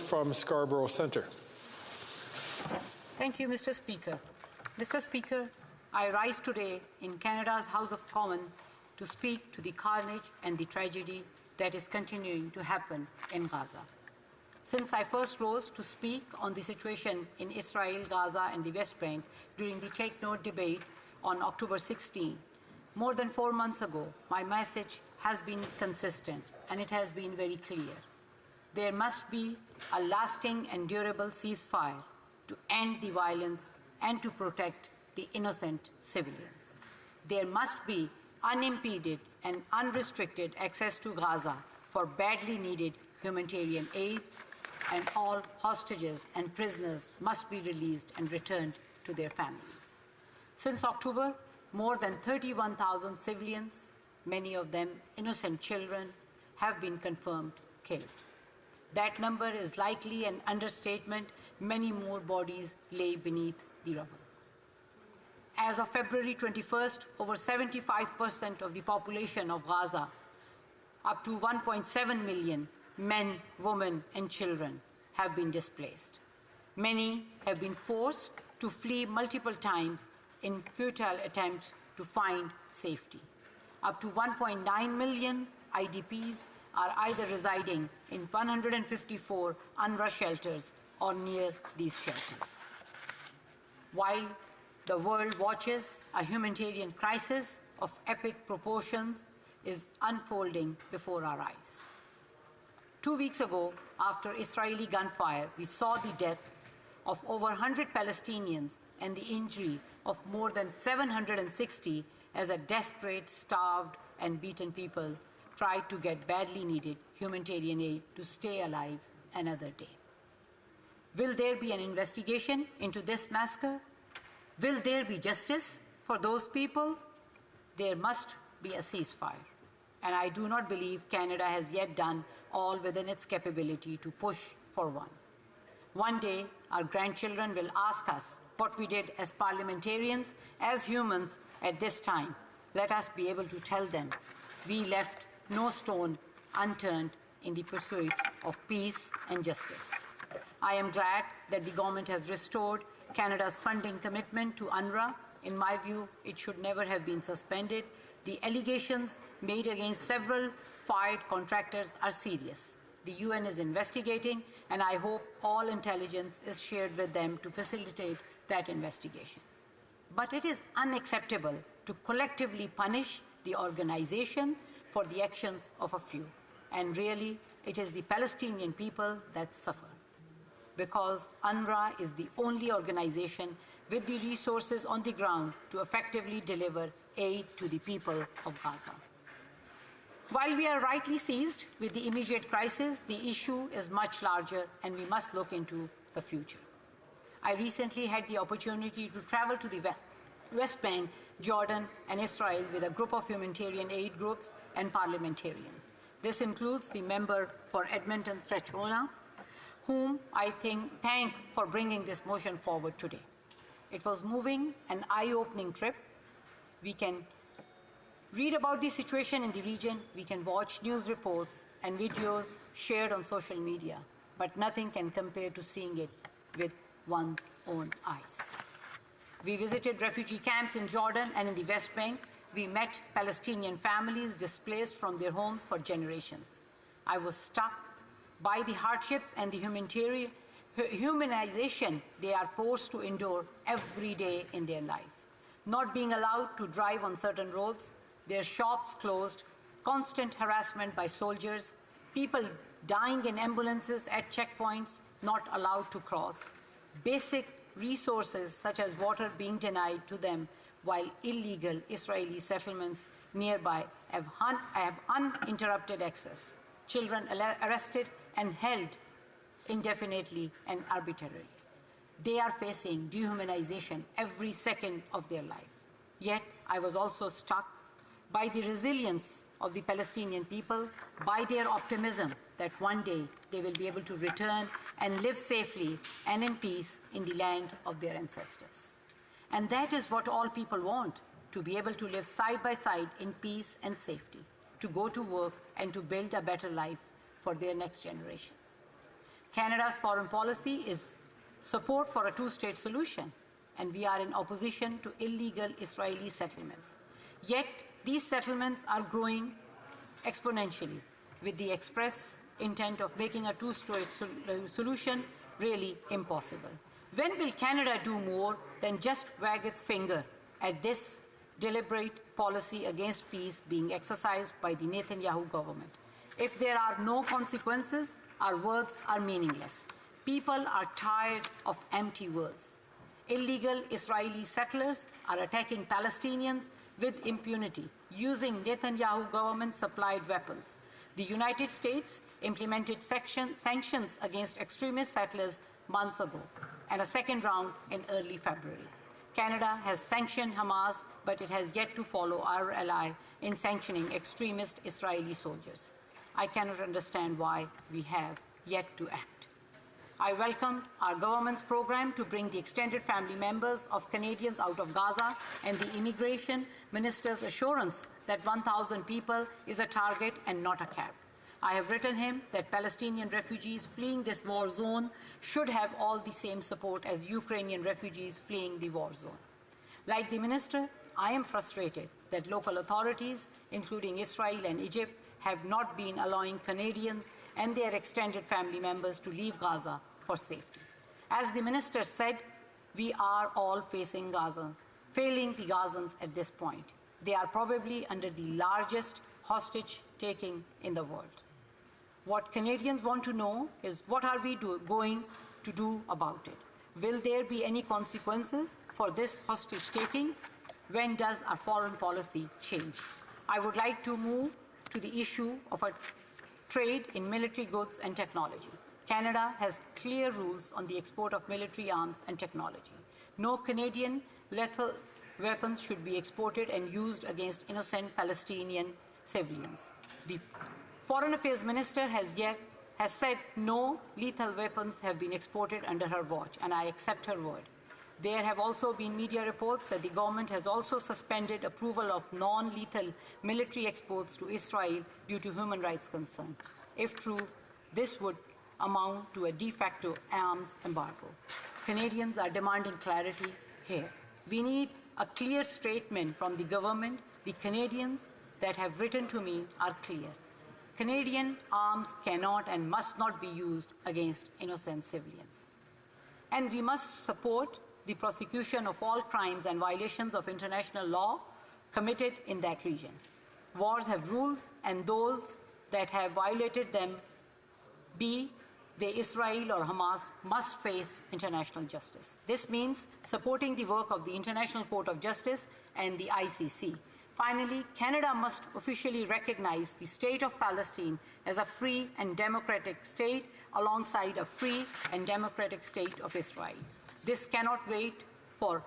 from Scarborough Centre. Thank you, Mr. Speaker. Mr. Speaker, I rise today in Canada's House of Commons to speak to the carnage and the tragedy that is continuing to happen in Gaza. Since I first rose to speak on the situation in Israel, Gaza, and the West Bank during the Take Note debate on October 16, more than 4 months ago, my message has been consistent and it has been very clear. There must be a lasting and durable ceasefire to end the violence and to protect the innocent civilians. There must be unimpeded and unrestricted access to Gaza for badly needed humanitarian aid, and all hostages and prisoners must be released and returned to their families. Since October, more than 31,000 civilians, many of them innocent children, have been confirmed killed. That number is likely an understatement. Many more bodies lay beneath the rubble. As of February 21st, over 75% of the population of Gaza, up to 1.7 million men, women, and children, have been displaced. Many have been forced to flee multiple times in futile attempts to find safety. Up to 1.9 million IDPs are either residing in 154 UNRWA shelters or near these shelters. While the world watches, a humanitarian crisis of epic proportions is unfolding before our eyes. 2 weeks ago, after Israeli gunfire, we saw the deaths of over 100 Palestinians and the injury of more than 760 as a desperate, starved, and beaten people tried to get badly needed humanitarian aid to stay alive another day. Will there be an investigation into this massacre? Will there be justice for those people? There must be a ceasefire. And I do not believe Canada has yet done all within its capability to push for one. One day, our grandchildren will ask us what we did as parliamentarians, as humans at this time. Let us be able to tell them we left no stone unturned in the pursuit of peace and justice. I am glad that the government has restored Canada's funding commitment to UNRWA. In my view, it should never have been suspended. The allegations made against several fired contractors are serious. The UN is investigating, and I hope all intelligence is shared with them to facilitate that investigation. But it is unacceptable to collectively punish the organization for the actions of a few. And really, it is the Palestinian people that suffer, because UNRWA is the only organization with the resources on the ground to effectively deliver aid to the people of Gaza. While we are rightly seized with the immediate crisis, the issue is much larger and we must look into the future. I recently had the opportunity to travel to the West Bank, Jordan, and Israel with a group of humanitarian aid groups and parliamentarians. This includes the member for Edmonton Stretchona, whom I thank for bringing this motion forward today. It was moving, an eye-opening trip. We can read about the situation in the region, we can watch news reports and videos shared on social media, but nothing can compare to seeing it with one's own eyes. We visited refugee camps in Jordan and in the West Bank. We met Palestinian families displaced from their homes for generations. I was struck by the hardships and the humanization they are forced to endure every day in their life. Not being allowed to drive on certain roads, their shops closed, constant harassment by soldiers, people dying in ambulances at checkpoints, not allowed to cross, basic resources such as water being denied to them, while illegal Israeli settlements nearby have uninterrupted access, children arrested and held indefinitely and arbitrarily. They are facing dehumanization every second of their life. Yet, I was also struck by the resilience of the Palestinian people, by their optimism that one day they will be able to return and live safely and in peace in the land of their ancestors. And that is what all people want, to be able to live side by side in peace and safety, to go to work and to build a better life for their next generations. Canada's foreign policy is support for a two-state solution, and we are in opposition to illegal Israeli settlements. Yet, these settlements are growing exponentially with the express intent of making a two-state solution really impossible. When will Canada do more than just wag its finger at this deliberate policy against peace being exercised by the Netanyahu government? If there are no consequences, our words are meaningless. People are tired of empty words. Illegal Israeli settlers are attacking Palestinians with impunity, using Netanyahu government-supplied weapons. The United States implemented sanctions against extremist settlers months ago, and a second round in early February. Canada has sanctioned Hamas, but it has yet to follow our ally in sanctioning extremist Israeli soldiers. I cannot understand why we have yet to act. I welcomed our government's program to bring the extended family members of Canadians out of Gaza and the immigration minister's assurance that 1,000 people is a target and not a cap. I have written him that Palestinian refugees fleeing this war zone should have all the same support as Ukrainian refugees fleeing the war zone. Like the minister, I am frustrated that local authorities, including Israel and Egypt, have not been allowing Canadians and their extended family members to leave Gaza for safety. As the minister said, we are all facing Gazans, failing the Gazans at this point. They are probably under the largest hostage-taking in the world. What Canadians want to know is what are we going to do about it? Will there be any consequences for this hostage-taking? When does our foreign policy change? I would like to move to the issue of a trade in military goods and technology. Canada has clear rules on the export of military arms and technology. No Canadian lethal weapons should be exported and used against innocent Palestinian civilians. The Foreign Affairs Minister has said no lethal weapons have been exported under her watch, and I accept her word. There have also been media reports that the government has also suspended approval of non-lethal military exports to Israel due to human rights concerns. If true, this would amount to a de facto arms embargo. Canadians are demanding clarity here. We need a clear statement from the government. The Canadians that have written to me are clear. Canadian arms cannot and must not be used against innocent civilians. And we must support the prosecution of all crimes and violations of international law committed in that region. Wars have rules, and those that have violated them, be they Israel or Hamas, must face international justice. This means supporting the work of the International Court of Justice and the ICC. Finally, Canada must officially recognize the state of Palestine as a free and democratic state alongside a free and democratic state of Israel. This cannot wait for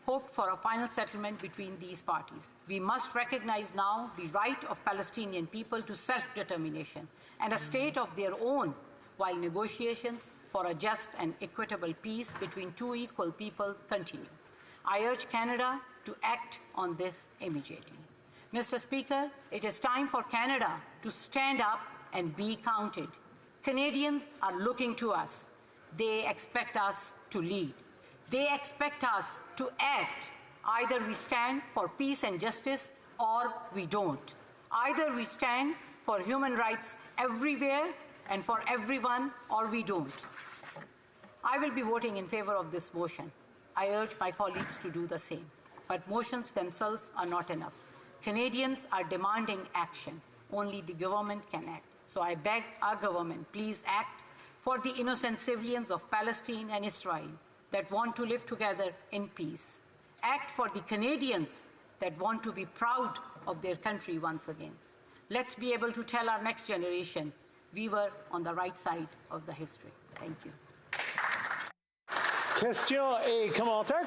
hope for a final settlement between these parties. We must recognize now the right of Palestinian people to self-determination and a state of their own, while negotiations for a just and equitable peace between two equal people continue. I urge Canada to act on this immediately. Mr. Speaker, it is time for Canada to stand up and be counted. Canadians are looking to us. They expect us to lead. They expect us to act. Either we stand for peace and justice or we don't. Either we stand for human rights everywhere and for everyone, or we don't. I will be voting in favor of this motion. I urge my colleagues to do the same. But motions themselves are not enough. Canadians are demanding action. Only the government can act. So I beg our government, please act for the innocent civilians of Palestine and Israel that want to live together in peace. Act for the Canadians that want to be proud of their country once again. Let's be able to tell our next generation we were on the right side of the history. Thank you. Questions et commentaires.